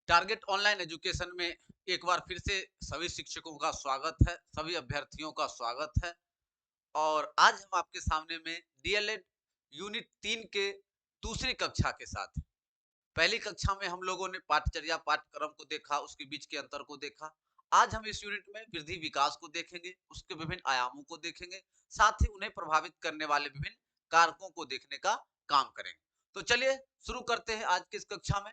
Target online education में एक बार फिर से सभी शिक्षकों का स्वागत है, सभी अभ्यर्थियों का स्वागत है। और आज हम आपके सामने में डीएलएड यूनिट 3 के दूसरी कक्षा के साथ। पहली कक्षा में हम लोगों ने पाठचर्या पाठ्यक्रम को देखा, उसके बीच के अंतर को देखा। आज हम इस यूनिट में वृद्धि विकास को देखेंगे, उसके विभिन्न आयामों को देखेंगे, साथ ही उन्हें प्रभावित करने वाले विभिन्न कारकों को देखने का काम करेंगे। तो चलिए शुरू करते हैं आज की इस कक्षा में।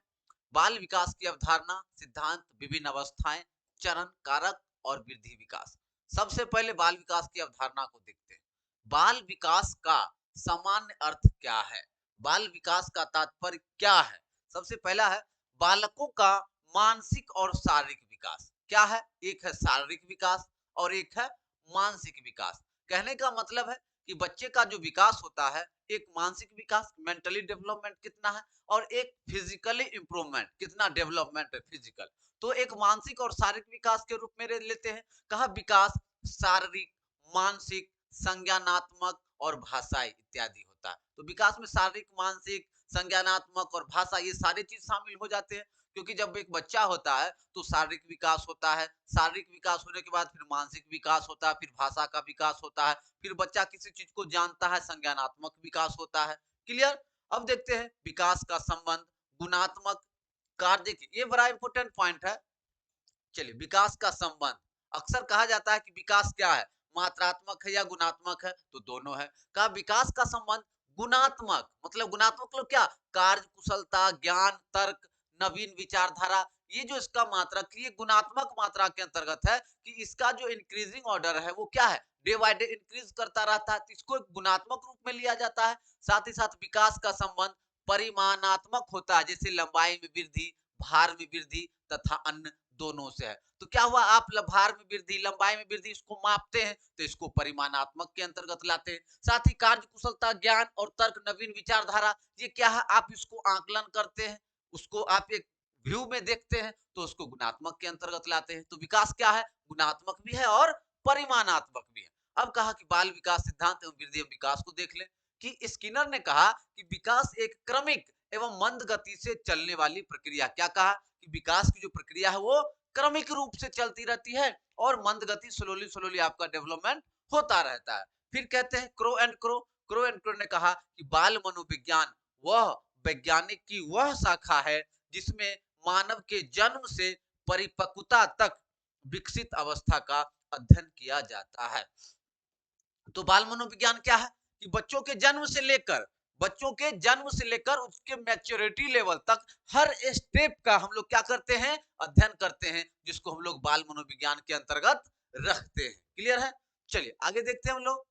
बाल विकास की अवधारणा, सिद्धांत, विभिन्न अवस्थाएं, चरण, कारक और वृद्धि विकास। सबसे पहले बाल विकास की अवधारणा को देखते हैं। बाल विकास का सामान्य अर्थ क्या है? बाल विकास का तात्पर्य क्या है? सबसे पहला है बालकों का मानसिक और शारीरिक विकास। क्या है? एक है शारीरिक विकास और एक है मानसिक विकास। कहने का मतलब है कि बच्चे का जो विकास होता है, एक मानसिक विकास, मेंटली डेवलपमेंट कितना है, और एक फिजिकली इंप्रूवमेंट कितना डेवलपमेंट है फिजिकल। तो एक मानसिक और शारीरिक विकास के रूप में लेते हैं। कहा विकास शारीरिक, मानसिक, संज्ञानात्मक और भाषाई इत्यादि होता है। तो विकास में शारीरिक, मानसिक, संज्ञानात्मक और भाषा ये सारे चीज शामिल हो जाते हैं। क्योंकि जब एक बच्चा होता है तो शारीरिक विकास होता है, शारीरिक विकास होने के बाद फिर मानसिक विकास होता है, फिर भाषा का विकास होता है, फिर बच्चा किसी चीज को जानता है, संज्ञानात्मक विकास होता है। क्लियर? अब देखते हैं विकास का संबंध गुणात्मक कार्य। देखिए ये बड़ा इंपॉर्टेंट पॉइंट है। चलिए विकास का संबंध, अक्सर कहा जाता है कि विकास क्या है, मात्रात्मक है या गुणात्मक है, तो दोनों है। कहा विकास का संबंध गुणात्मक, मतलब गुणात्मक मतलब क्या, कार्य कुशलता, ज्ञान, तर्क, नवीन विचारधारा। ये जो इसका मात्रक, ये गुणात्मक मात्रा के अंतर्गत है कि इसका जो इंक्रीजिंग ऑर्डर है वो क्या है, डे बाय डे इंक्रीज करता रहता है, तो इसको एक गुणात्मक रूप में लिया जाता है। साथ ही साथ विकास का संबंध परिमाणात्मक होता है, जैसे लंबाई में वृद्धि, भार में वृद्धि तथा अन्य दोनों से है। तो क्या हुआ, आप भार में वृद्धि, लंबाई में वृद्धि इसको मापते हैं तो इसको परिमाणात्मक के अंतर्गत लाते हैं। साथ ही कार्य कुशलता, ज्ञान और तर्क, नवीन विचारधारा, ये क्या है, आप इसको आकलन करते हैं, उसको आप एक व्यू में देखते हैं तो उसको गुणात्मक के अंतर्गत लाते हैं। तो विकास क्या है, गुणात्मक भी है और परिमाणात्मक भी है। अब कहा कि बाल विकास सिद्धांत एवं वृद्धि विकास को देख ले कि स्किनर ने कहा कि विकास एक क्रमिक एवं मंद गति से चलने वाली प्रक्रिया। क्या कहा कि विकास की जो प्रक्रिया है वो क्रमिक रूप से चलती रहती है और मंद गति, स्लोली स्लोली आपका डेवलपमेंट होता रहता है। फिर कहते हैं क्रो एंड क्रो ने कहा कि बाल मनोविज्ञान वह वैज्ञानिक की वह शाखा है जिसमें मानव के जन्म से परिपक्वता तक विकसित अवस्था का अध्ययन किया जाता है। तो बाल मनोविज्ञान क्या है कि बच्चों के जन्म से लेकर उसके मैच्योरिटी लेवल तक हर स्टेप का हम लोग क्या करते हैं, अध्ययन करते हैं, जिसको हम लोग बाल मनोविज्ञान के अंतर्गत रखते हैं। क्लियर है? चलिए आगे देखते हैं हम लोग।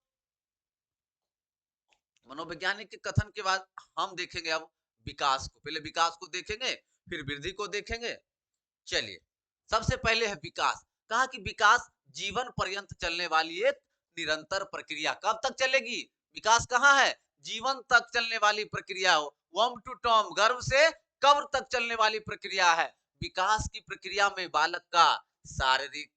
मनोवैज्ञानिक के कथन के बाद हम देखेंगे अब विकास को। पहले विकास को देखेंगे, फिर वृद्धि को देखेंगे। चलिए सबसे पहले है विकास। कहा कि विकास जीवन पर्यंत चलने वाली एक निरंतर प्रक्रिया। कब तक चलेगी? विकास कहाँ है? जीवन तक चलने वाली प्रक्रिया हो, वम टू टॉम, गर्भ से कब्र तक चलने वाली प्रक्रिया है। विकास की प्रक्रिया में बालक का शारीरिक,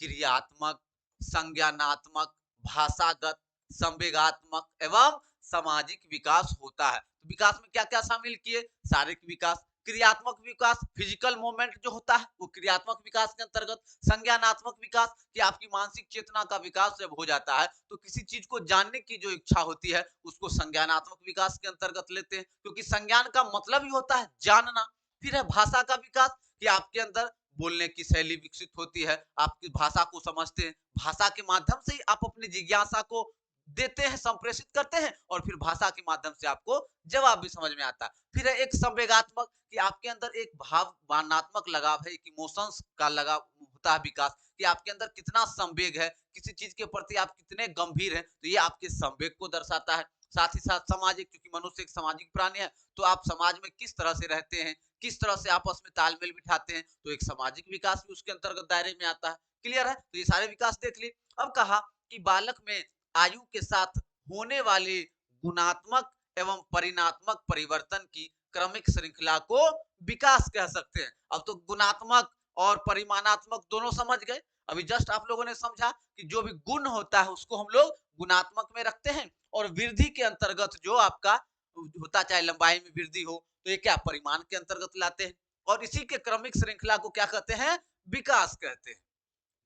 क्रियात्मक, संज्ञानात्मक, भाषागत, संवेगात्मक एवं सामाजिक विकास होता है। तो विकास में क्या क्या शामिल किए? शारीरिक विकास, क्रियात्मक विकास, फिजिकल मूवमेंट जो होता है वो क्रियात्मक विकास के अंतर्गत, संज्ञानात्मक विकास कि आपकी मानसिक चेतना का विकास जब हो जाता है तो किसी चीज को जानने की जो इच्छा होती है उसको संज्ञानात्मक विकास के अंतर्गत लेते हैं, क्योंकि संज्ञान का मतलब ही होता है जानना। फिर है भाषा का विकास कि आपके अंदर बोलने की शैली विकसित होती है, आपकी भाषा को समझते हैं, भाषा के माध्यम से ही आप अपनी जिज्ञासा को देते हैं, संप्रेषित करते हैं, और फिर भाषा के माध्यम से आपको जवाब भी समझ में आता है। फिर है एक संवेगात्मक कि आपके अंदर एक भावनात्मक लगाव है, एक इमोशंस का लगाव होता है विकास, कि आपके अंदर कितना संवेग है, किसी चीज के प्रति आप कितने गंभीर हैं, तो ये आपके संवेग को दर्शाता है। साथ ही साथ सामाजिक, क्योंकि मनुष्य एक सामाजिक प्राणी है, तो आप समाज में किस तरह से रहते हैं, किस तरह से आपस में तालमेल बिठाते हैं, तो एक सामाजिक विकास भी उसके अंतर्गत दायरे में आता है। क्लियर है? तो ये सारे विकास देख ली। अब कहा कि बालक में आयु के साथ होने वाले गुणात्मक एवं परिणात्मक परिवर्तन की क्रमिक श्रृंखला को विकास कह सकते हैं। अब तो गुणात्मक और परिमाणात्मक दोनों समझ गए। अभी जस्ट आप लोगों ने समझा कि जो भी गुण होता है उसको हम लोग गुणात्मक में रखते हैं, और वृद्धि के अंतर्गत जो आपका होता, चाहे लंबाई में वृद्धि हो, तो ये क्या परिमाण के अंतर्गत लाते हैं। और इसी के क्रमिक श्रृंखला को क्या कहते हैं? विकास कहते हैं।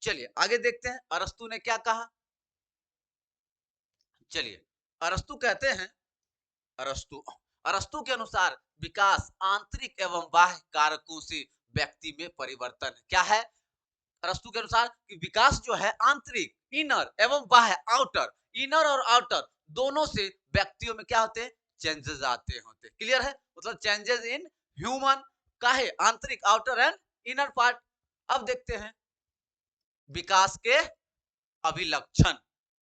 चलिए आगे देखते हैं अरस्तु ने क्या कहा। चलिए अरस्तु कहते हैं, अरस्तु अरस्तु के अनुसार विकास आंतरिक एवं बाह्य कारकों से व्यक्ति में परिवर्तन क्या है? अरस्तु के अनुसार कि विकास जो है आंतरिक इनर एवं बाह्य आउटर, इनर और आउटर दोनों से व्यक्तियों में क्या होते हैं? चेंजेस आते होते। क्लियर है? मतलब चेंजेस इन ह्यूमन का है आंतरिक आउटर एंड इनर पार्ट। अब देखते हैं विकास के अभिलक्षण।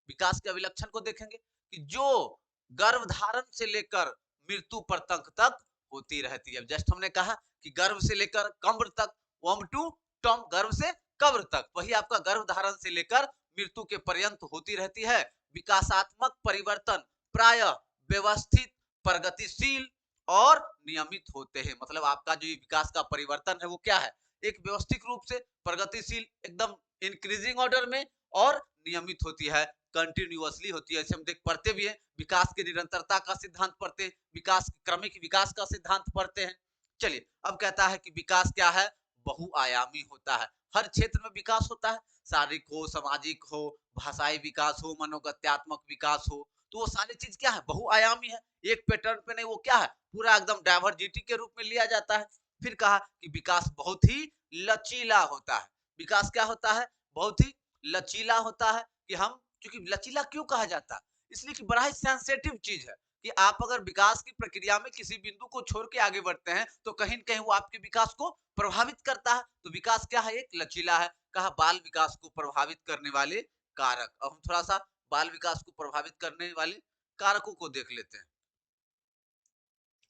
विकास के अभिलक्षण को देखेंगे कि जो गर्भधारण से लेकर मृत्यु पर्यंत तक होती रहती है। जस्ट हमने कहा कि गर्भ से लेकर कब्र तक, वम टू टम, गर्भ से कब्र तक, वही आपका गर्भधारण से लेकर मृत्यु के पर्यंत होती रहती है। विकासात्मक परिवर्तन प्राय व्यवस्थित, प्रगतिशील और नियमित होते हैं। मतलब आपका जो विकास का परिवर्तन है वो क्या है? एक व्यवस्थित रूप से, प्रगतिशील, एकदम इंक्रीजिंग ऑर्डर में, और नियमित होती है, कंटिन्यूअसली होती है। हम देख पढ़ते भी हैं, विकास की निरंतरता का सिद्धांत पढ़ते हैं, विकास क्रमिक विकास का सिद्धांत पढ़ते हैं। चलिए अब कहता है कि विकास क्या है? बहुआयामी होता है। हर क्षेत्र में विकास होता है, शारीरिक हो, सामाजिक हो, भाषाई विकास हो, मनोगत्यात्मक विकास हो, तो वो सारी चीज क्या है? बहुआयामी है। एक पैटर्न पे नहीं, वो क्या है? पूरा एकदम डाइवर्सिटी के रूप में लिया जाता है। फिर कहा कि विकास बहुत ही लचीला होता है। विकास क्या होता है? बहुत ही लचीला होता है। कि हम, क्योंकि लचीला क्यों कहा जाता है? इसलिए कि बड़ा ही सेंसिटिव चीज है कि आप अगर विकास की प्रक्रिया में किसी बिंदु को छोड़ के आगे बढ़ते हैं तो कहीं न कहीं वो आपके विकास को प्रभावित करता है। तो विकास क्या है? एक लचीला है। कहा बाल विकास को प्रभावित करने वाले कारक। अब हम थोड़ा सा बाल विकास को प्रभावित करने वाले कारकों को देख लेते हैं।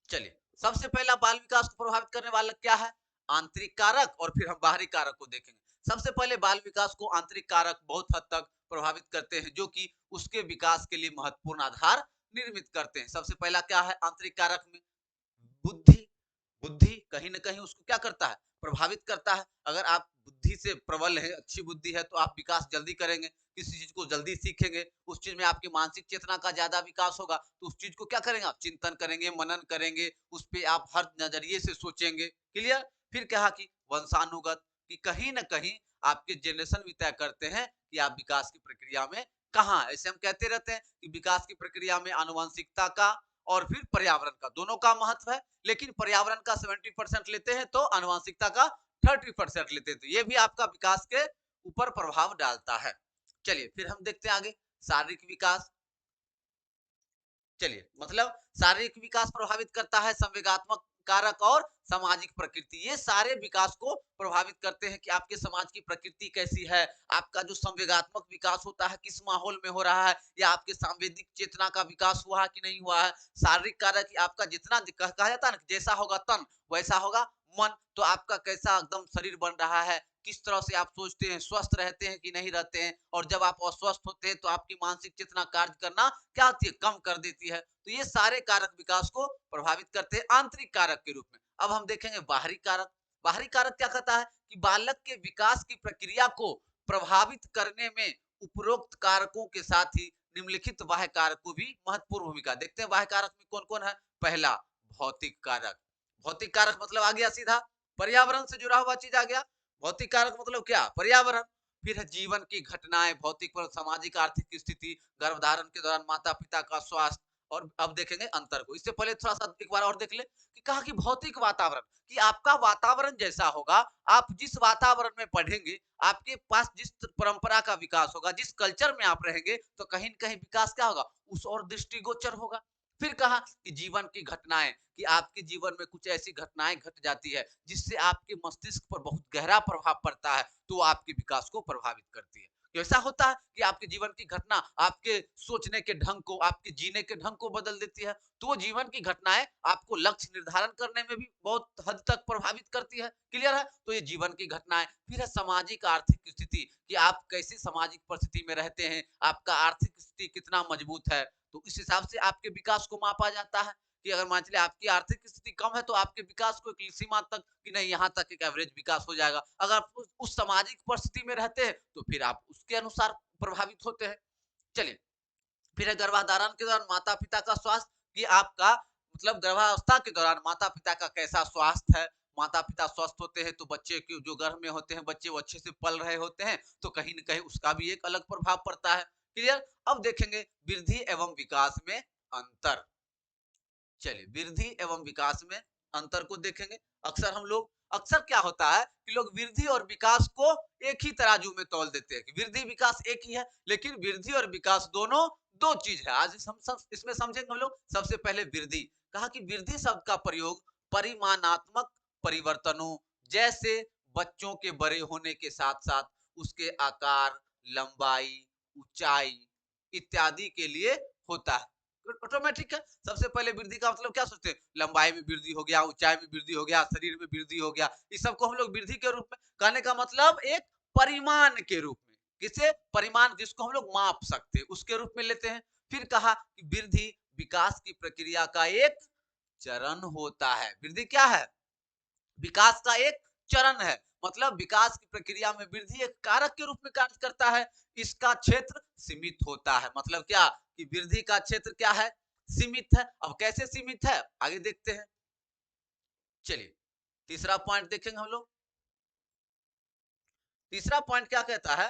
चलिए सबसे पहला बाल विकास को प्रभावित करने वाला क्या है? आंतरिक कारक, और फिर हम बाहरी कारक को देखेंगे। सबसे पहले बाल विकास को आंतरिक कारक बहुत हद तक प्रभावित करते हैं, जो कि उसके विकास के लिए महत्वपूर्ण आधार निर्मित करते हैं। सबसे पहला क्या है आंतरिक कारक में? बुद्धि। बुद्धि कहीं ना कहीं उसको क्या करता है? प्रभावित करता है। अगर आप बुद्धि से प्रबल है, अच्छी बुद्धि है, तो आप विकास जल्दी करेंगे, किसी चीज को जल्दी सीखेंगे, उस चीज में आपकी मानसिक चेतना का ज्यादा विकास होगा, तो उस चीज को क्या करेंगे? आप चिंतन करेंगे, मनन करेंगे, उस पर आप हर नजरिए से सोचेंगे। क्लियर? फिर कहा कि वंशानुगत, कि कहीं ना कहीं आपके जनरेशन भी तय करते हैं कि आप विकास की प्रक्रिया में कहाँ। ऐसे हम कहते रहते हैं कि विकास की प्रक्रिया में आनुवंशिकता का और फिर पर्यावरण का, दोनों का महत्व है। लेकिन पर्यावरण का 70% लेते हैं तो आनुवंशिकता का 30% लेते हैं, तो ये भी आपका विकास के ऊपर प्रभाव डालता है। चलिए फिर हम देखते हैं आगे शारीरिक विकास। चलिए मतलब शारीरिक विकास प्रभावित करता है, संवेगात्मक कारक और सामाजिक प्रकृति, ये सारे विकास को प्रभावित करते हैं कि आपके समाज की प्रकृति कैसी है, आपका जो संवेगात्मक विकास होता है किस माहौल में हो रहा है, या आपके सांवेदिक चेतना का विकास हुआ है कि नहीं हुआ है। शारीरिक कारक आपका जितना कहा जाता है ना, जैसा होगा तन वैसा होगा मन, तो आपका कैसा एकदम शरीर बन रहा है, किस तरह से आप सोचते हैं, स्वस्थ रहते हैं कि नहीं रहते हैं, और जब आप अस्वस्थ होते हैं तो आपकी मानसिक चेतना कार्य करना क्या होती है? कम कर देती है। तो ये सारे कारक विकास को प्रभावित करते हैं आंतरिक कारक के रूप में। अब हम देखेंगे बाहरी कारक। बाहरी कारक क्या कहता है? कि बालक के विकास की प्रक्रिया को प्रभावित करने में उपरोक्त कारकों के साथ ही निम्नलिखित बाह्य कारक को भी महत्वपूर्ण भूमिका। देखते हैं बाह्य कारक में कौन कौन है। पहला भौतिक कारक। भौतिक कारक मतलब आ गया सीधा पर्यावरण से जुड़ा हुआ चीज आ गया। भौतिक कारक मतलब क्या? पर्यावरण। फिर है जीवन की घटनाएं, भौतिक और सामाजिक आर्थिक स्थिति, गर्भधारण के दौरान माता पिता का स्वास्थ्य, और अब देखेंगे अंतर को। इससे पहले थोड़ा सा एक बार और देख ले कि कहा कि भौतिक वातावरण, कि आपका वातावरण जैसा होगा, आप जिस वातावरण में पढ़ेंगे, आपके पास जिस परंपरा का विकास होगा, जिस कल्चर में आप रहेंगे, तो कहीं न कहीं विकास क्या होगा? उस और दृष्टिगोचर होगा। फिर कहा कि जीवन की घटनाएं, कि आपके जीवन में कुछ ऐसी घटनाएं घट जाती है जिससे आपके मस्तिष्क पर बहुत गहरा प्रभाव पड़ता है, तो आपके विकास को प्रभावित करती है। ऐसा होता है कि आपके जीवन की घटना आपके सोचने के ढंग को, आपके जीने के ढंग को बदल देती है, तो वो जीवन की घटनाएं आपको लक्ष्य निर्धारण करने में भी बहुत हद तक प्रभावित करती है। क्लियर है? तो ये जीवन की घटनाएं। फिर है सामाजिक आर्थिक स्थिति, कि आप कैसी सामाजिक परिस्थिति में रहते हैं, आपका आर्थिक स्थिति कितना मजबूत है, तो इस हिसाब से आपके विकास को मापा जाता है। कि अगर मान चलिए आपकी आर्थिक स्थिति कम है तो आपके विकास को एक सीमा तक, कि नहीं यहाँ तक एक एवरेज विकास हो जाएगा। अगर आप उस सामाजिक परिस्थिति में रहते हैं तो फिर आप उसके अनुसार प्रभावित होते हैं। चलिए फिर है गर्भाधारण के दौरान माता पिता का स्वास्थ्य, कि आपका मतलब गर्भावस्था के दौरान माता पिता का कैसा स्वास्थ्य है, माता पिता स्वस्थ होते हैं तो बच्चे के जो गर्भ में होते हैं बच्चे वो अच्छे से पल रहे होते हैं, तो कहीं न कहीं उसका भी एक अलग प्रभाव पड़ता है। क्लियर? अब देखेंगे वृद्धि एवं विकास में अंतर। चलिए वृद्धि एवं विकास में अंतर को देखेंगे। अक्सर क्या होता है कि लोग वृद्धि और विकास को एक ही तराजू में तौल देते हैं कि वृद्धि विकास एक ही है, लेकिन वृद्धि और विकास दोनों दो चीज है। आज हम सब इसमें समझेंगे हम लोग। सबसे पहले वृद्धि। कहा कि वृद्धि शब्द का प्रयोग परिमाणात्मक परिवर्तनों जैसे बच्चों के बड़े होने के साथ साथ उसके आकार, लंबाई, ऊंचाई इत्यादि के लिए होता है। ऑटोमेटिक है। सबसे पहले वृद्धि का मतलब क्या सोचते हैं? लंबाई में वृद्धि हो गया, ऊंचाई में वृद्धि हो गया, शरीर में वृद्धि हो गया। इस सब को हम लोग वृद्धि के रूप में कहने का मतलब एक परिमाण के रूप में, किसे परिमाण जिसको हम लोग माप सकते हैं उसके रूप में लेते हैं। फिर कहा कि वृद्धि विकास की प्रक्रिया का एक चरण होता है। वृद्धि क्या है? विकास का एक चरण है। मतलब विकास की प्रक्रिया में वृद्धि एक कारक के रूप में कार्य करता है। इसका क्षेत्र सीमित होता है। मतलब क्या कि वृद्धि का क्षेत्र क्या है? सीमित है। अब कैसे सीमित है आगे देखते हैं। चलिए तीसरा पॉइंट देखेंगे हम लोग। तीसरा पॉइंट क्या कहता है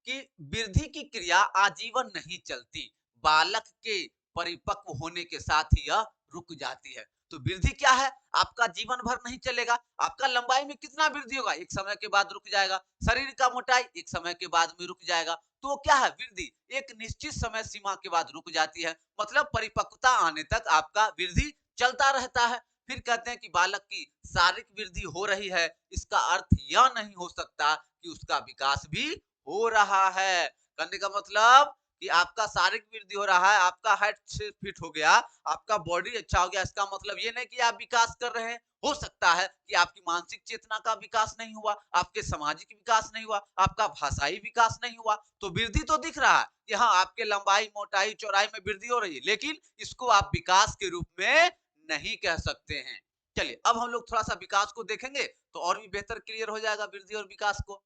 कि वृद्धि की क्रिया आजीवन नहीं चलती, बालक के परिपक्व होने के साथ ही यह रुक जाती है। तो वृद्धि क्या है? आपका जीवन भर नहीं चलेगा। आपका लंबाई में कितना वृद्धि होगा? एक समय के बाद रुक जाएगा। शरीर का मोटाई एक समय के बाद में रुक जाएगा। तो क्या है? वृद्धि एक निश्चित समय सीमा के बाद रुक जाती है। मतलब परिपक्वता आने तक आपका वृद्धि चलता रहता है। फिर कहते हैं कि बालक की शारीरिक वृद्धि हो रही है, इसका अर्थ यह नहीं हो सकता कि उसका विकास भी हो रहा है। कहने का मतलब कि आपका शारीरिक वृद्धि हो रहा है, आपका हाइट 6 फीट हो गया, आपका बॉडी अच्छा हो गया, इसका मतलब ये नहीं कि आप विकास कर रहे हैं। हो सकता है कि आपकी मानसिक चेतना का विकास नहीं हुआ, आपके सामाजिक विकास नहीं हुआ, आपका भाषाई विकास नहीं हुआ। तो वृद्धि तो दिख रहा है कि हाँ आपके लंबाई, मोटाई, चौड़ाई में वृद्धि हो रही है, लेकिन इसको आप विकास के रूप में नहीं कह सकते हैं। चलिए अब हम लोग थोड़ा सा विकास को देखेंगे तो और भी बेहतर क्लियर हो जाएगा वृद्धि और विकास को।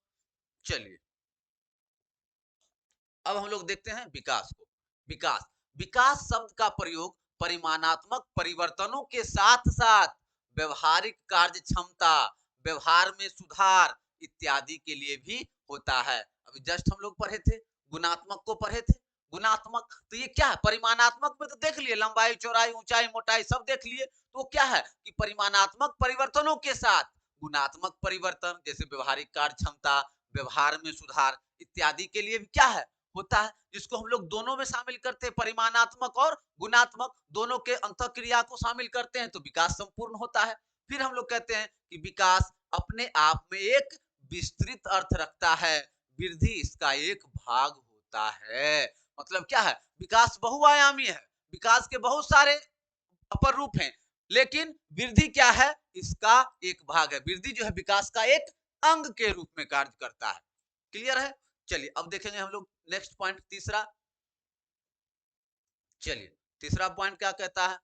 चलिए अब हम लोग देखते हैं विकास को। विकास विकास शब्द का प्रयोग परिमाणात्मक परिवर्तनों के साथ साथ व्यवहारिक कार्य क्षमता, व्यवहार में सुधार इत्यादि के लिए भी होता है। अभी जस्ट हम लोग पढ़े थे, गुणात्मक को पढ़े थे। गुणात्मक तो ये क्या है? परिमाणात्मक में तो देख लिए, लंबाई, चौड़ाई, ऊंचाई, मोटाई सब देख लिए। तो क्या है कि परिमाणात्मक परिवर्तनों के साथ गुणात्मक परिवर्तन जैसे व्यवहारिक कार्य क्षमता, व्यवहार में सुधार इत्यादि के लिए भी क्या है? होता है। जिसको हम लोग दोनों में शामिल करते हैं, परिमाणात्मक और गुणात्मक दोनों के अंतःक्रिया को शामिल करते हैं तो विकास संपूर्ण होता है। फिर हम लोग कहते हैं कि विकास अपने आप में एक विस्तृत अर्थ रखता है, वृद्धि इसका एक भाग होता है। मतलब क्या है? विकास बहुआयामी है, विकास के बहुत सारे अपर रूप हैं, लेकिन वृद्धि क्या है? इसका एक भाग है। वृद्धि जो है विकास का एक अंग के रूप में कार्य करता है। क्लियर है? चलिए अब देखेंगे हम लोग नेक्स्ट पॉइंट तीसरा। चलिए तीसरा पॉइंट क्या कहता है?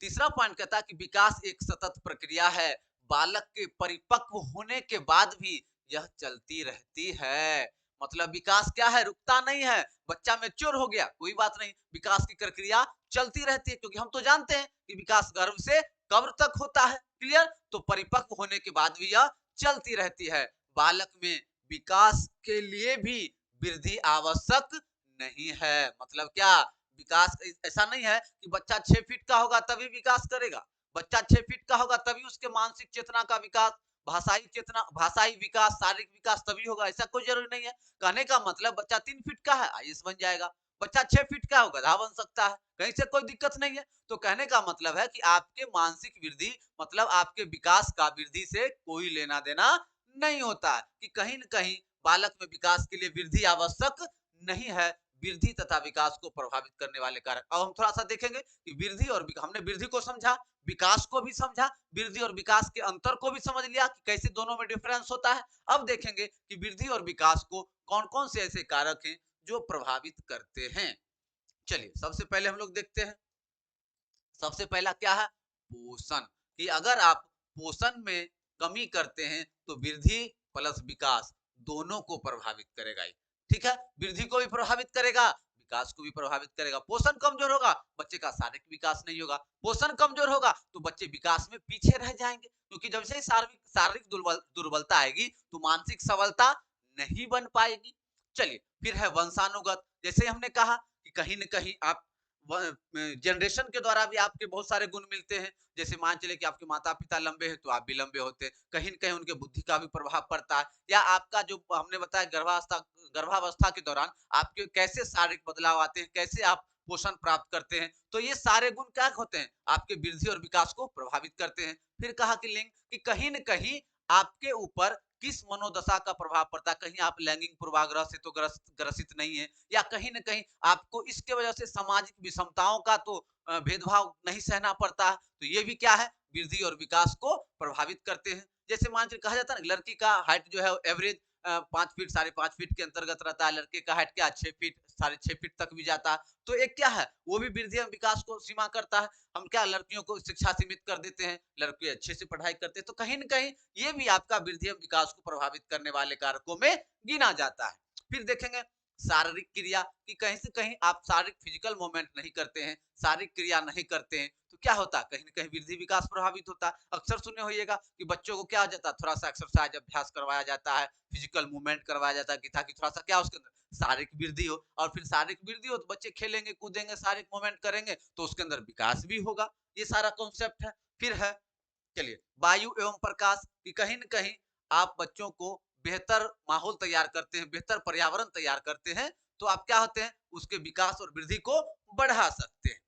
तीसरा पॉइंट कहता है कि विकास एक सतत प्रक्रिया है, बालक के परिपक्व होने के बाद भी यह चलती रहती है। मतलब विकास क्या है? रुकता नहीं है। बच्चा मैच्योर हो गया कोई बात नहीं, विकास की प्रक्रिया चलती रहती है, क्योंकि हम तो जानते हैं कि विकास गर्भ से कब्र तक होता है। क्लियर? तो परिपक्व होने के बाद भी यह चलती रहती है। बालक में विकास के लिए भी वृद्धि आवश्यक नहीं है। मतलब क्या? विकास ऐसा नहीं है कि बच्चा 6 फीट का होगा तभी विकास करेगा। बच्चा 6 फीट का होगा तभी उसके मानसिक चेतना का विकास, भाषाई चेतना, भाषाई विकास, शारीरिक विकास तभी होगा। ऐसा कोई जरूरी नहीं है। कहने का मतलब बच्चा 3 फीट का है, आईएएस बन जाएगा। बच्चा 6 फीट का हो, गधा बन सकता है। कहीं से कोई दिक्कत नहीं है। तो कहने का मतलब है कि आपके मानसिक वृद्धि मतलब आपके विकास का वृद्धि से कोई लेना देना नहीं होता है, कि कहीं न कहीं बालक में विकास के लिए वृद्धि आवश्यक नहीं है। वृद्धि तथा विकास को प्रभावित करने वाले कारक। अब हम थोड़ा सा देखेंगे कि वृद्धि और हमने वृद्धि को समझा, विकास को भी समझा, वृद्धि और विकास के अंतर को भी समझ लिया कि कैसे दोनों में डिफरेंस होता है। अब देखेंगे कि वृद्धि और विकास को कौन कौन से ऐसे कारक हैं जो प्रभावित करते हैं। चलिए सबसे पहले हम लोग देखते हैं। सबसे पहला क्या है? पोषण। कि अगर आप पोषण में कमी करते हैं तो वृद्धि प्लस विकास दोनों को प्रभावित करेगा ही। ठीक है? वृद्धि को भी प्रभावित करेगा, विकास को भी प्रभावित करेगा। पोषण कमजोर होगा, बच्चे का शारीरिक विकास नहीं होगा। पोषण कमजोर होगा तो बच्चे विकास में पीछे रह जाएंगे, क्योंकि जब से शारीरिक शारीरिक दुर्बलता आएगी तो मानसिक सबलता नहीं बन पाएगी। चलिए, फिर है वंशानुगत। जैसे हमने कहा कि कहीं न कहीं आप जनरेशन के द्वारा भी आपके बहुत सारे गुण मिलते हैं। जैसे मान चले कि आपके माता-पिता लंबे हैं तो आप भी लंबे होते हैं। कहीं न कहीं उनके बुद्धि का भी प्रभाव पड़ता है, या आपका जो हमने बताया गर्भावस्था के दौरान आपके कैसे शारीरिक बदलाव आते हैं, कैसे आप पोषण प्राप्त करते हैं, तो ये सारे गुण क्या होते हैं, आपके वृद्धि और विकास को प्रभावित करते हैं। फिर कहा कि लिंग, कि कहीं न कहीं आपके ऊपर किस मनोदशा का प्रभाव पड़ता है, कहीं आप लैंगिक पूर्वाग्रह से तो ग्रसित नहीं है, या कहीं न कहीं आपको इसके वजह से सामाजिक विषमताओं का तो भेदभाव नहीं सहना पड़ता है, तो ये भी क्या है, वृद्धि और विकास को प्रभावित करते हैं। जैसे मान के कहा जाता है ना, लड़की का हाइट जो है एवरेज 5 फीट, साढ़े 5 फीट के अंतर्गत रहता है, लड़के का हाइट क्या 6 फीट, साढ़े 6 फीट तक भी जाता है। तो एक क्या है, वो भी वृद्धि और विकास को सीमा करता है। हम क्या लड़कियों को शिक्षा सीमित कर देते हैं, लड़के अच्छे से पढ़ाई करते हैं, तो कहीं न कहीं ये भी आपका वृद्धि और विकास को प्रभावित करने वाले कारकों में गिना जाता है। फिर देखेंगे शारीरिक क्रिया, कि कहीं से कहीं आप शारीरिक फिजिकल मूवमेंट नहीं करते हैं, शारीरिक क्रिया नहीं करते हैं, तो क्या होता है, कहीं न कहीं वृद्धि विकास प्रभावित होता है। अक्सर सुने होइएगा कि बच्चों को क्या हो जाता है, थोड़ा-सा एक्सरसाइज अभ्यास करवाया जाता है, फिजिकल मूवमेंट करवाया जाता है, कि ताकि थोड़ा-सा क्या उसके अंदर शारीरिक वृद्धि हो, और फिर शारीरिक वृद्धि हो तो बच्चे खेलेंगे, कूदेंगे, शारीरिक मूवमेंट करेंगे, तो उसके अंदर विकास भी होगा। ये सारा कॉन्सेप्ट है। फिर है, चलिए, वायु एवं प्रकाश, कि कहीं न कहीं आप बच्चों को बेहतर माहौल तैयार करते हैं, बेहतर पर्यावरण तैयार करते हैं, तो आप क्या होते हैं, उसके विकास और वृद्धि को बढ़ा सकते हैं।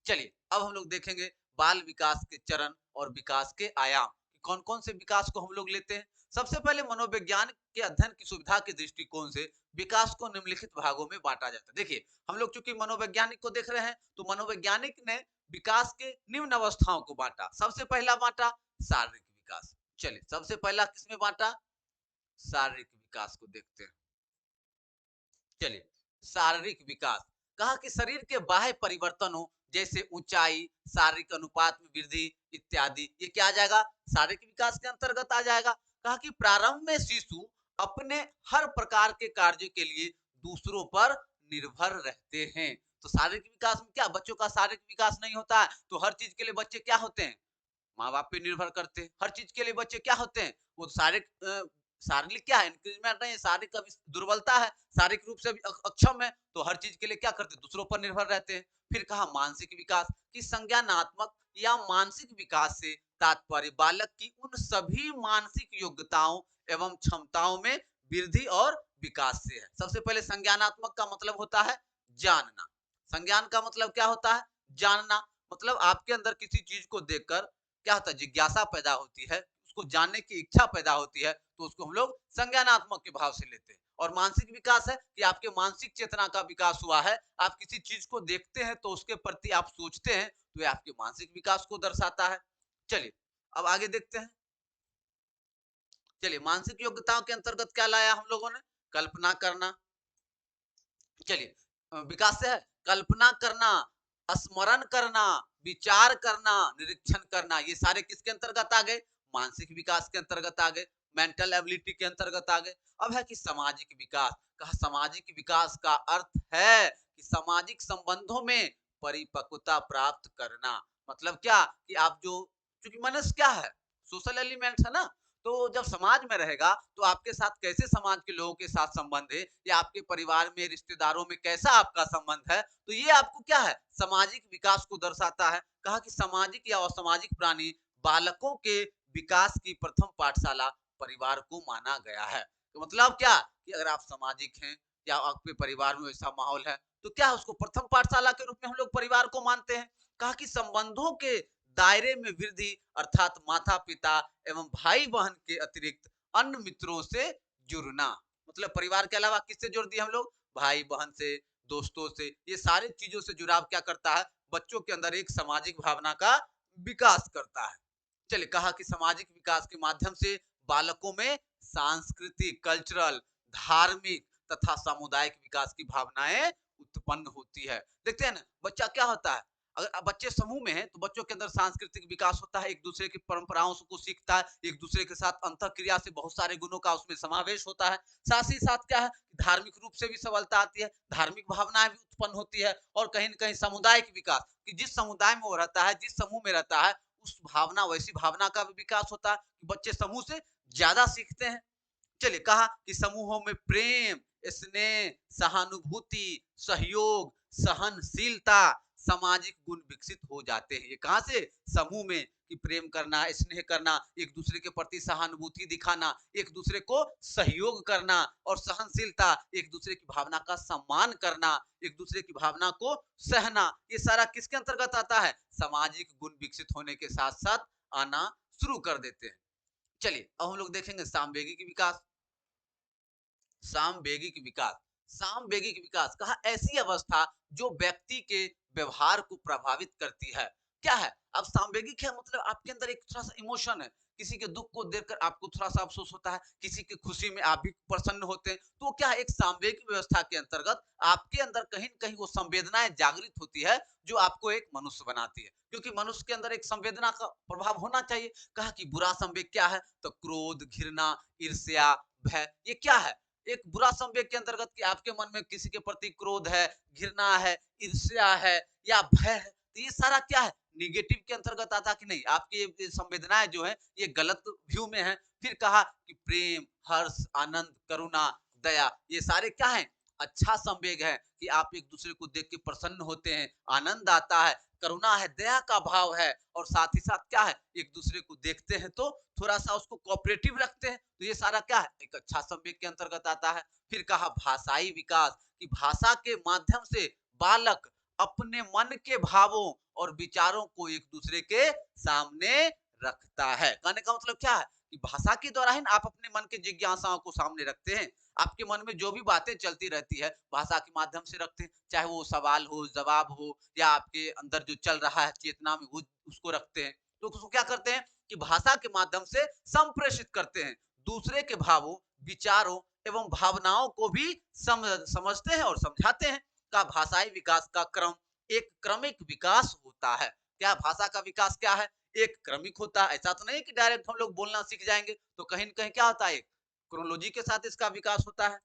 चलिए, अब हम लोग देखेंगे बाल विकास के चरण और विकास के आयाम, कौन कौन से विकास को हम लोग लेते हैं। सबसे पहले मनोविज्ञान के अध्ययन की सुविधा के दृष्टिकोण से विकास को निम्नलिखित भागों में बांटा जाता है। देखिए, हम लोग चूंकि मनोवैज्ञानिक को देख रहे हैं, तो मनोवैज्ञानिक ने विकास के निम्न अवस्थाओं को बांटा। सबसे पहला बांटा शारीरिक विकास। चलिए, सबसे पहला किसमें बांटा, शारीरिक विकास को देखते हैं। चलिए, शारीरिक विकास, कहा कि शरीर के बाह्य परिवर्तनों जैसे ऊंचाई, शारीरिक अनुपात में वृद्धि इत्यादि, ये क्या आ जाएगा, शारीरिक विकास के अंतर्गत आ जाएगा। कहा कि प्रारंभ में शिशु अपने हर प्रकार के कार्य के लिए दूसरों पर निर्भर रहते हैं। तो शारीरिक विकास में क्या, बच्चों का शारीरिक विकास नहीं होता है, तो हर चीज के लिए बच्चे क्या होते हैं, माँ बाप पे निर्भर करते हैं। हर चीज के लिए बच्चे क्या होते हैं, वो शारीरिक क्या है, इंक्रीजमेंट नहीं है, शारीरिक दुर्बलता है, शारीरिक रूप से भी अक्षम है, तो हर चीज के लिए क्या करते हैं, दूसरों पर निर्भर रहते हैं। फिर कहा मानसिक विकास, की संज्ञानात्मक या मानसिक विकास से तात्पर्य बालक की उन सभी मानसिक योग्यताओं एवं क्षमताओं में वृद्धि और विकास से है। सबसे पहले संज्ञानात्मक का मतलब होता है जानना। संज्ञान का मतलब क्या होता है, जानना। मतलब आपके अंदर किसी चीज को देखकर क्या होता है, जिज्ञासा पैदा होती है, उसको जानने की इच्छा पैदा होती है, तो उसको हम लोग संज्ञानात्मक के भाव से लेते हैं। और मानसिक विकास है कि आपके मानसिक चेतना का विकास हुआ है, आप किसी चीज को देखते हैं तो उसके प्रति आप सोचते हैं, तो ये आपके मानसिक विकास को दर्शाता है। चलिए, अब आगे देखते हैं। चलिए, मानसिक योग्यताओं के अंतर्गत क्या लाया हम लोगों ने, कल्पना करना। चलिए, विकास से है कल्पना करना, स्मरण करना, विचार करना, निरीक्षण करना, ये सारे किसके अंतर्गत आ गए, मानसिक विकास के अंतर्गत आ गए, मेंटल एबिलिटी के अंतर्गत आ गए। अब है कि सामाजिक विकास, कहा सामाजिक विकास का अर्थ है कि सामाजिक संबंधों में परिपक्वता प्राप्त करना। मतलब क्या, कि आप जो, क्योंकि मनुष्य क्या है, सोशल एलिमेंट है ना, तो जब समाज में रहेगा तो आपके साथ कैसे समाज के लोगों के साथ संबंध है, या आपके परिवार में, रिश्तेदारों में कैसा आपका संबंध है, तो ये आपको क्या है, सामाजिक विकास को दर्शाता है। कहा कि सामाजिक या असामाजिक प्राणी बालकों के विकास की प्रथम पाठशाला परिवार को माना गया है। तो मतलब क्या, कि अगर आप सामाजिक हैं या आपके परिवार में ऐसा माहौल है, तो क्या उसको प्रथम पाठशाला के रूप में हम लोग परिवार को मानते हैं। कहा कि संबंधों के दायरे में वृद्धि अर्थात माता पिता एवं भाई बहन के अतिरिक्त अन्य मित्रों से जुड़ना। मतलब परिवार के अलावा किससे जोड़ दिए हम लोग, भाई बहन से, दोस्तों से, ये सारे चीजों से जुड़ाव क्या करता है, बच्चों के अंदर एक सामाजिक भावना का विकास करता है। चलिए, कहा कि सामाजिक विकास के माध्यम से बालकों में सांस्कृतिक, कल्चरल, धार्मिक तथा सामुदायिक विकास की भावनाएं उत्पन्न होती है। देखते हैं ना, बच्चा क्या होता है, अगर बच्चे समूह में हैं तो बच्चों के अंदर सांस्कृतिक विकास होता है, एक दूसरे की परंपराओं को सीखता है, एक दूसरे के साथ अंतःक्रिया से बहुत सारे गुणों का उसमें समावेश होता है। साथ ही साथ क्या है, धार्मिक रूप से भी सबलता आती है, धार्मिक भावनाएं भी उत्पन्न होती है, और कहीं न कहीं सामुदायिक विकास, कि जिस समुदाय में वो रहता है, जिस समूह में रहता है, उस भावना, वैसी भावना का भी विकास होता है, कि बच्चे समूह से ज़्यादा सीखते हैं। चलिए, कहा कि समूहों में प्रेम, स्नेह, सहानुभूति, सहयोग, सहनशीलता, सामाजिक गुण विकसित हो जाते हैं। ये कहाँ से? समूह में, कि प्रेम करना, स्नेह करना, एक दूसरे के प्रति सहानुभूति दिखाना, एक दूसरे को सहयोग करना, और सहनशीलता, एक दूसरे की भावना का सम्मान करना, एक दूसरे की भावना को सहना, ये सारा किसके अंतर्गत आता है? सामाजिक गुण विकसित होने के साथ साथ आना शुरू कर देते हैं। चलिए, अब हम लोग देखेंगे सामवेगिक विकास। सामवेगिक विकास, सामवेगिक विकास कहा ऐसी अवस्था जो व्यक्ति के व्यवहार को प्रभावित करती है। क्या है? अब सामवेगिक है मतलब आपके अंदर एक थोड़ा सा इमोशन है, किसी के दुख को देखकर आपको थोड़ा सा अफसोस होता है, किसी की खुशी में आप भी प्रसन्न होते हैं, तो क्या है, एक सामवेगिक व्यवस्था के अंतर्गत आपके अंदर कहीं न कहीं वो संवेदनाएं जागृत होती है, जो आपको एक मनुष्य बनाती है, क्योंकि मनुष्य के अंदर एक संवेदना का प्रभाव होना चाहिए। कहा कि बुरा संवेग क्या है? तो क्रोध, घृणा, ईर्ष्या, भय, ये क्या है? एक बुरा संवेग के अंतर्गत, कि आपके मन में किसी के प्रति क्रोध है, घृणा है, ईर्ष्या है, या भय है, तो ये सारा क्या है? निगेटिव के अंतर्गत आता कि नहीं? आपकी ये संवेदनाएं जो है, ये गलत व्यू में है। फिर कहा कि प्रेम, हर्ष, आनंद, करुणा, दया, ये सारे क्या है? अच्छा संवेग है, कि आप एक दूसरे को देख के प्रसन्न होते हैं, आनंद आता है, करुणा है, दया का भाव है, और साथ ही साथ क्या है? एक दूसरे को देखते हैं तो थोड़ा सा उसको कोऑपरेटिव रखते हैं, तो ये सारा क्या है? एक अच्छा संवेग के अंतर्गत आता है। फिर कहा भाषाई विकास, कि भाषा के माध्यम से बालक अपने मन के भावों और विचारों को एक दूसरे के सामने रखता है। कहने का मतलब क्या है? कि भाषा के द्वारा ही आप अपने मन के जिज्ञासाओं को सामने रखते हैं। आपके मन में जो भी बातें चलती रहती है, भाषा के माध्यम से रखते हैं, चाहे वो सवाल हो, जवाब हो, या आपके अंदर जो चल रहा है चेतना में, वो उसको रखते हैं। तो उसको क्या करते हैं, कि भाषा के माध्यम से संप्रेषित करते हैं, दूसरे के भावों, विचारों एवं भावनाओं को भी समझते हैं और समझाते हैं। का भाषाई विकास का क्रम एक क्रमिक विकास होता है। क्या भाषा का विकास क्या है? एक क्रमिक होता है। ऐसा तो नहीं कि डायरेक्ट हम लोग बोलना सीख जाएंगे, तो कहीं न कहीं क्या होता है, एक क्रोनोलॉजी के साथ इसका विकास होता है।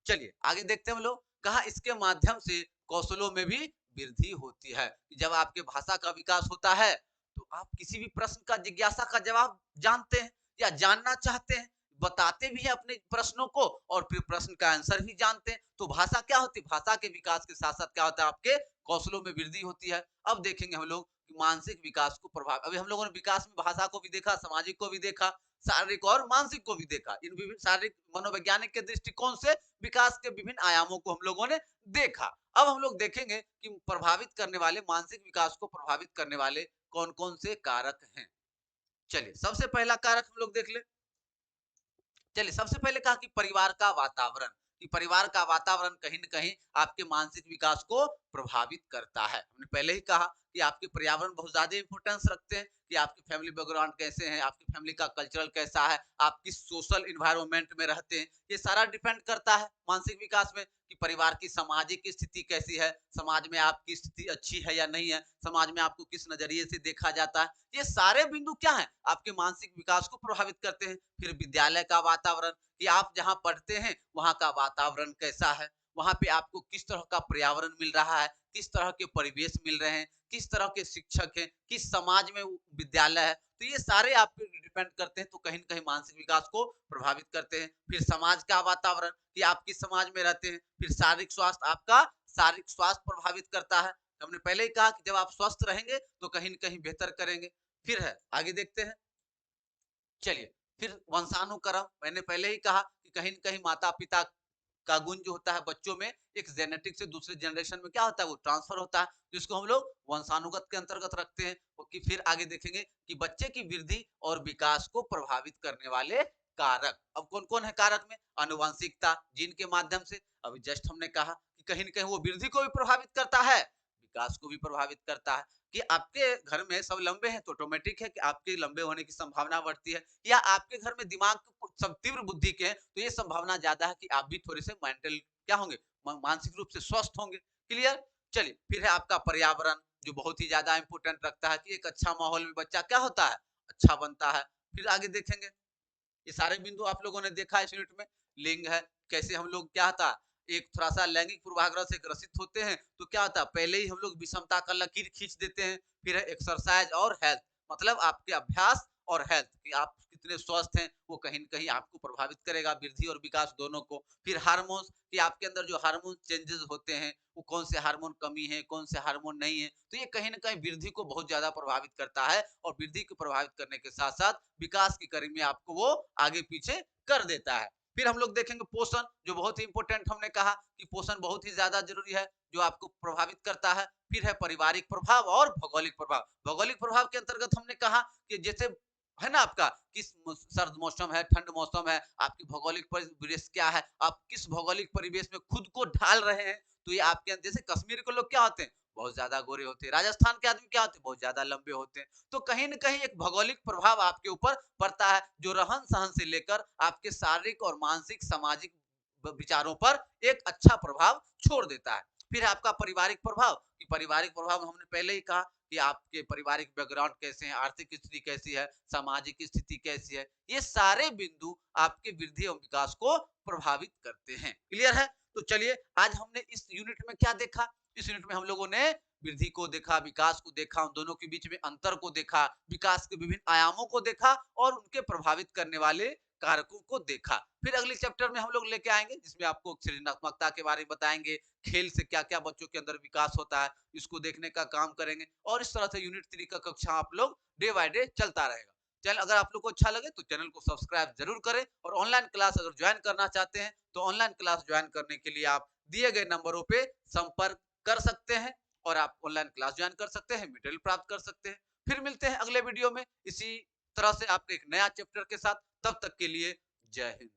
चलिए आगे देखते हैं हम लोग। कहा इसके माध्यम से कौशलों में भी वृद्धि होती है। जब आपके भाषा का विकास होता है, तो आप किसी भी प्रश्न का, जिज्ञासा का जवाब जानते हैं, या जानना चाहते हैं, बताते भी हैं अपने प्रश्नों को, और फिर प्रश्न का आंसर भी जानते हैं। तो भाषा क्या होती है? भाषा के विकास के साथ साथ क्या होता है? आपके कौशलों में वृद्धि होती है। अब देखेंगे हम लोग कि मानसिक विकास को प्रभाव, अभी हम लोगों ने विकास में भाषा को भी देखा, सामाजिक को भी देखा, शारीरिक और मानसिक को भी देखा। इन विभिन्न शारीरिक मनोवैज्ञानिक के दृष्टिकोण से विकास के विभिन्न आयामों को हम लोगों ने देखा। अब हम लोग देखेंगे कि प्रभावित करने वाले, मानसिक विकास को प्रभावित करने वाले कौन कौन से कारक हैं। चलिए, सबसे पहला कारक हम लोग देख ले। चलिए, सबसे पहले कहा कि परिवार का वातावरण, कि परिवार का वातावरण कहीं न कहीं आपके मानसिक विकास को प्रभावित करता है। हमने पहले ही कहा कि आपके पर्यावरण बहुत ज़्यादा इम्पोर्टेंस रखते हैं, कि आपकी फैमिली बैकग्राउंड कैसे है, आपकी फैमिली का कल्चरल कैसा है, आप किस सोशल एनवायरनमेंट में रहते हैं, ये सारा डिपेंड करता है मानसिक विकास में, कि परिवार की सामाजिक स्थिति कैसी है, समाज में आपकी स्थिति अच्छी है या नहीं है, समाज में आपको किस नज़रिए से देखा जाता है। ये सारे बिंदु क्या हैं? आपके मानसिक विकास को प्रभावित करते हैं। फिर विद्यालय का वातावरण, कि आप जहाँ पढ़ते हैं वहाँ का वातावरण कैसा है, वहाँ पे आपको किस तरह का पर्यावरण मिल रहा है, किस तरह के परिवेश मिल रहे हैं, किस तरह के शिक्षक हैं, किस समाज में वो विद्यालय है, तो ये सारे आप पे डिपेंड करते हैं, तो कहीं न कहीं मानसिक विकास को प्रभावित करते हैं। फिर समाज का वातावरण, कि आप किस समाज में रहते हैं। फिर शारीरिक स्वास्थ्य, आपका शारीरिक स्वास्थ्य प्रभावित करता है। हमने पहले ही कहा कि जब आप स्वस्थ रहेंगे तो कहीं न कहीं बेहतर करेंगे। फिर है, आगे देखते हैं। चलिए, फिर वंशानुक्रम, मैंने पहले ही कहा कि कहीं न कहीं माता-पिता का गुण जो होता है बच्चों में, एक जेनेटिक से दूसरे जनरेशन में क्या होता है, वो ट्रांसफर होता है, जिसको हम लोग वंशानुगत के अंतर्गत रखते हैं। कि फिर आगे देखेंगे कि बच्चे की वृद्धि और विकास को प्रभावित करने वाले कारक, अब कौन कौन है कारक में? अनुवांशिकता, जीन के माध्यम से, अभी जस्ट हमने कहा कि कहीं न कहीं वो वृद्धि को भी प्रभावित करता है, विकास को भी प्रभावित करता है। कि आपके घर में सब लंबे हैं तो ऑटोमेटिक है कि आपके लंबे होने की संभावना बढ़ती है, या आपके घर में दिमाग सब तीव्र बुद्धि के हैं, तो ये संभावना ज्यादा है कि आप भी थोड़े से मेंटल क्या होंगे, मानसिक रूप से स्वस्थ होंगे। क्लियर? चलिए, फिर है आपका पर्यावरण, जो बहुत ही ज्यादा इंपॉर्टेंट रखता है कि एक अच्छा माहौल में बच्चा क्या होता है, अच्छा बनता है। फिर आगे देखेंगे, ये सारे बिंदु आप लोगों ने देखा इस यूनिट में। लिंग है, कैसे हम लोग क्या था, एक थोड़ा सा लैंगिक पूर्वाग्रह से ग्रसित होते हैं तो क्या होता है, पहले ही हम लोग विषमता का लकीर खींच देते हैं। फिर है एक्सरसाइज और हेल्थ, मतलब आपके अभ्यास और हेल्थ कि आप कितने स्वस्थ हैं, वो कहीं न कहीं आपको प्रभावित करेगा, वृद्धि और विकास दोनों को। फिर हार्मोन्स, कि आपके अंदर जो हार्मोन चेंजेस होते हैं, वो कौन से हार्मोन कमी है, कौन से हार्मोन नहीं है, तो ये कहीं न कहीं वृद्धि को बहुत ज़्यादा प्रभावित करता है और वृद्धि को प्रभावित करने के साथ-साथ विकास की कड़ी में आपको वो आगे-पीछे कर देता है। फिर हम लोग देखेंगे पोषण, जो बहुत ही इंपॉर्टेंट हमने कहा कि पोषण बहुत ही ज़्यादा ज़रूरी है, जो आपको प्रभावित करता है। फिर है पारिवारिक प्रभाव और भौगोलिक प्रभाव। भौगोलिक प्रभाव के अंतर्गत हमने कहा कि जैसे है ना आपका किस सर्द मौसम है, ठंड मौसम है, आपकी भौगोलिक परिवेश क्या है, आप किस भौगोलिक परिवेश में खुद को ढाल रहे हैं, तो ये आपके जैसे कश्मीर के लोग क्या होते हैं, बहुत ज्यादा गोरे होते हैं, राजस्थान के आदमी क्या होते हैं, बहुत ज्यादा लंबे होते हैं। तो कहीं न कहीं एक भौगोलिक प्रभाव आपके ऊपर पड़ता है, जो रहन-सहन से लेकर आपके शारीरिक और मानसिक, सामाजिक विचारों पर एक अच्छा प्रभाव छोड़ देता है। फिर है आपका पारिवारिक प्रभाव, कि पारिवारिक प्रभाव हमने पहले ही कहा कि आपके पारिवारिक बैकग्राउंड कैसे हैं, आर्थिक स्थिति कैसी है, सामाजिक स्थिति कैसी है, ये सारे बिंदु आपके वृद्धि और विकास को प्रभावित करते हैं। क्लियर है? तो चलिए, आज हमने इस यूनिट में क्या देखा, इस यूनिट में हम लोगों ने वृद्धि को देखा, विकास को देखा, उन दोनों के बीच में अंतर को देखा, विकास के विभिन्न आयामों को देखा और उनके प्रभावित करने वाले कारकों को देखा। फिर अगले चैप्टर में हम लोग लेके आएंगे, जिसमें आपको सृजनात्मकता के बारे में बताएंगे, खेल से क्या क्या बच्चों के अंदर विकास होता है, इसको देखने का काम करेंगे। और इस तरह से यूनिट 3 का कक्षा आप लोग डे बाय डे चलता रहेगा। चैनल अगर आप लोग को अच्छा लगे तो चैनल को सब्सक्राइब जरूर करें, और ऑनलाइन क्लास अगर ज्वाइन करना चाहते हैं तो ऑनलाइन क्लास ज्वाइन करने के लिए आप दिए गए नंबरों पे संपर्क कर सकते हैं और आप ऑनलाइन क्लास ज्वाइन कर सकते हैं, मटेरियल प्राप्त कर सकते हैं। फिर मिलते हैं अगले वीडियो में इसी तरह से आपके एक नया चैप्टर के साथ। तब तक के लिए जय हिंद।